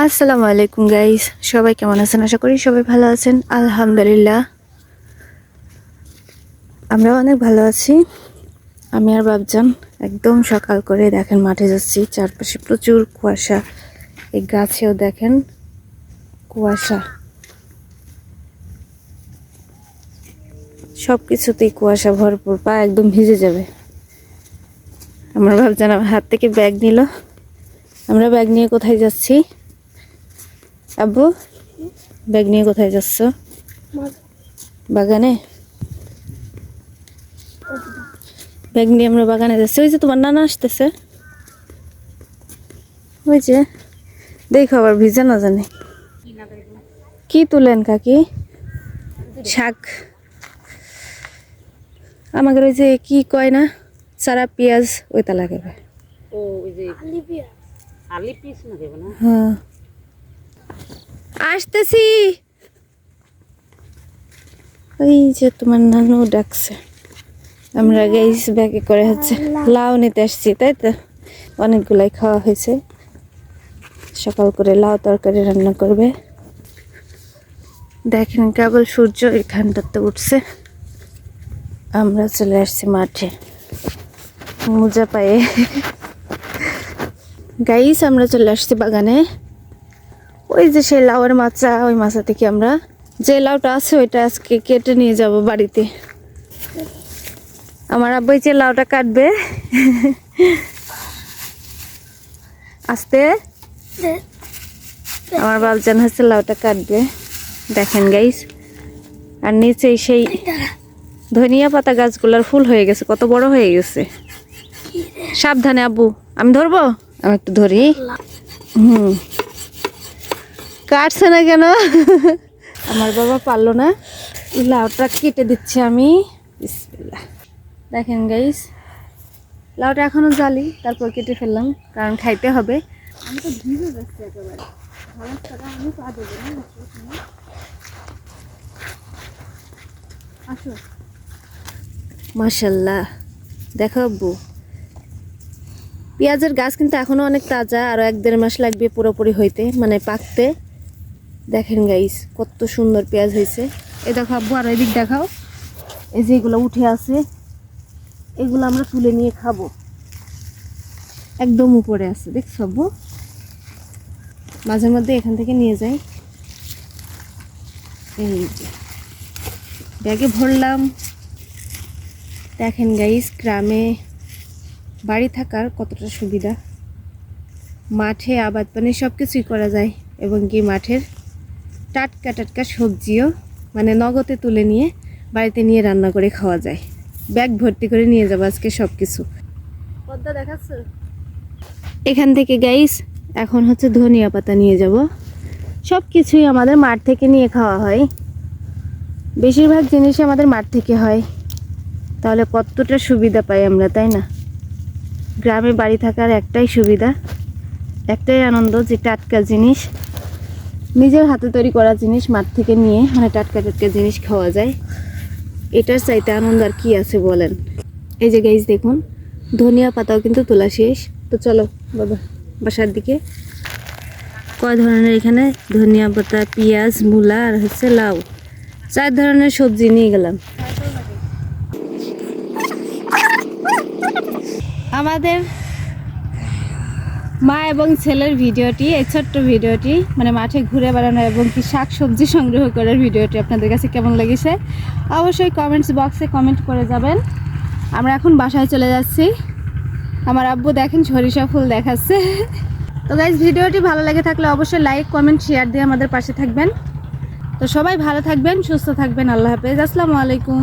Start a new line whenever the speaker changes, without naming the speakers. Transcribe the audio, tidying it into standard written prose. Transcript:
আসসালামু আলাইকুম গাইস, সবাই কেমন আছেন? আশা করি সবাই ভালো আছেন। আলহামদুলিল্লাহ, আমরা অনেক ভালো আছি। আমি আর বাবজান একদম সকাল করে দেখেন মাঠে যাচ্ছি। চারপাশে প্রচুর কুয়াশা, এই গাছেও দেখেন কুয়াশা, সব কিছুতেই কুয়াশা ভরপুর, পা একদম ভিজে যাবে। আমার বাবজান আমার হাত থেকে ব্যাগ নিল। আমরা ব্যাগ নিয়ে কোথায় যাচ্ছি? আব্বু, ব্যাগ নিয়ে কোথায় যাচ্ছ? বাগানে। ব্যাগ নিয়ে আমরা বাগানে যাচ্ছি। ওই যে তোমার নানা আসতেছে, ওই যে দেখো, আবার ভিজে না জানে কি তুলেন কাকি? শাক। আমাদের ওই যে কি কয় না, সারা পেঁয়াজ ওইটা লাগাবে। হ্যাঁ, আসতেছি। ওই যে তোমার নানু ডাকছে। আমরা গাইস ব্যাগে করে হচ্ছে লাউ নিতে আসছি, তাই তো? অনেকগুলাই খাওয়া হয়েছে। সকাল করে লাউ তরকারি রান্না করবে। দেখেন কেবল সূর্য এখানটাতে উঠছে। আমরা চলে আসছি মাঠে মোজা পায়ে। গাইস আমরা চলে আসছি বাগানে। ওই যে সেই লাউয়ের মাচা, ওই মাচা থেকে আমরা যে লাউটা আছে ওইটা আজকে কেটে নিয়ে যাব বাড়িতে। আমার আব্বু যে লাউটা কাটবে। আস্তে, আমার বাবজান হচ্ছে লাউটা কাটবে। দেখেন গাইস, আর নিচে সেই ধনিয়া পাতা গাছগুলার ফুল হয়ে গেছে, কত বড় হয়ে গেছে। সাবধানে আব্বু, আমি ধরবো? আমি একটু ধরি। কাটছে না কেন? আমার বাবা পারলো না, লাউটা কেটে দিচ্ছে আমি। বিসমিল্লাহ। দেখেন গাইস, লাউটা এখনো জালি, তারপর কেটে ফেললাম কারণ খাইতে হবে। আমি তো ভিজে যাচ্ছি একেবারে। আমি পা দেবো না। আসো। মাশাল্লাহ, দেখো আব্বু, পেঁয়াজের গাছ কিন্তু এখনো অনেক তাজা, আরো 1-1.5 মাস লাগবে পুরোপুরি হইতে, মানে পাকতে। দেখেন গাইস কত সুন্দর পেঁয়াজ হয়েছে। এই দেখো আব্বু, আর এদিক দেখাও। এই যে এগুলো উঠে আছে, এগুলো আমরা তুলে নিয়ে খাবো। একদম উপরে আছে, দেখছো আব্বু? মাঝে মধ্যে এখান থেকে নিয়ে যাই। এই যে ব্যাগে ভরলাম। দেখেন গাইস, গ্রামে বাড়ি থাকার কতটা সুবিধা। মাঠে আবাদ পানি সব কিছুই করা যায়, এবং কি মাঠের টাটকা টাটকা সবজিও মানে নগদে তুলে নিয়ে বাড়িতে নিয়ে রান্না করে খাওয়া যায়। ব্যাগ ভর্তি করে নিয়ে যাবো আজকে সব কিছু। পদ্মা দেখাচ্ছ? এখান থেকে গাইস এখন হচ্ছে ধনিয়া পাতা নিয়ে যাব। সব কিছুই আমাদের মাঠ থেকে নিয়ে খাওয়া হয়, বেশিরভাগ জিনিস আমাদের মাঠ থেকে হয়। তাহলে কতটা সুবিধা পাই আমরা, তাই না? গ্রামে বাড়ি থাকার একটাই সুবিধা, একটাই আনন্দ, যে টাটকা জিনিস, নিজের হাতে তৈরি করা জিনিস মাঠ থেকে নিয়ে মানে টাটকা টাটকা জিনিস খাওয়া যায়। এটার চাইতে আনন্দ আর কি আছে বলেন? এই যে গাইস দেখুন, ধনিয়া পাতাও কিন্তু তোলা শেষ। তো চলো বাবা বাসার দিকে। কয় ধরনের এখানে ধনিয়া পাতা, পেঁয়াজ, মূলা আর হচ্ছে লাউ, 4 ধরনের সবজি নিয়ে গেলাম। আমাদের মা এবং ছেলের ভিডিওটি, এই ছোট্ট ভিডিওটি, মানে মাঠে ঘুরে বেড়ানো এবং কি শাক সবজি সংগ্রহ করার ভিডিওটি আপনাদের কাছে কেমন লেগেছে অবশ্যই কমেন্টস বক্সে কমেন্ট করে যাবেন। আমরা এখন বাসায় চলে যাচ্ছি। আমার আব্বু দেখেন সরিষা ফুল দেখাচ্ছে। তো গাইস, ভিডিওটি ভালো লেগে থাকলে অবশ্যই লাইক কমেন্ট শেয়ার দিয়ে আমাদের পাশে থাকবেন। তো সবাই ভালো থাকবেন, সুস্থ থাকবেন। আল্লাহ হাফেজ, আসসালামু আলাইকুম।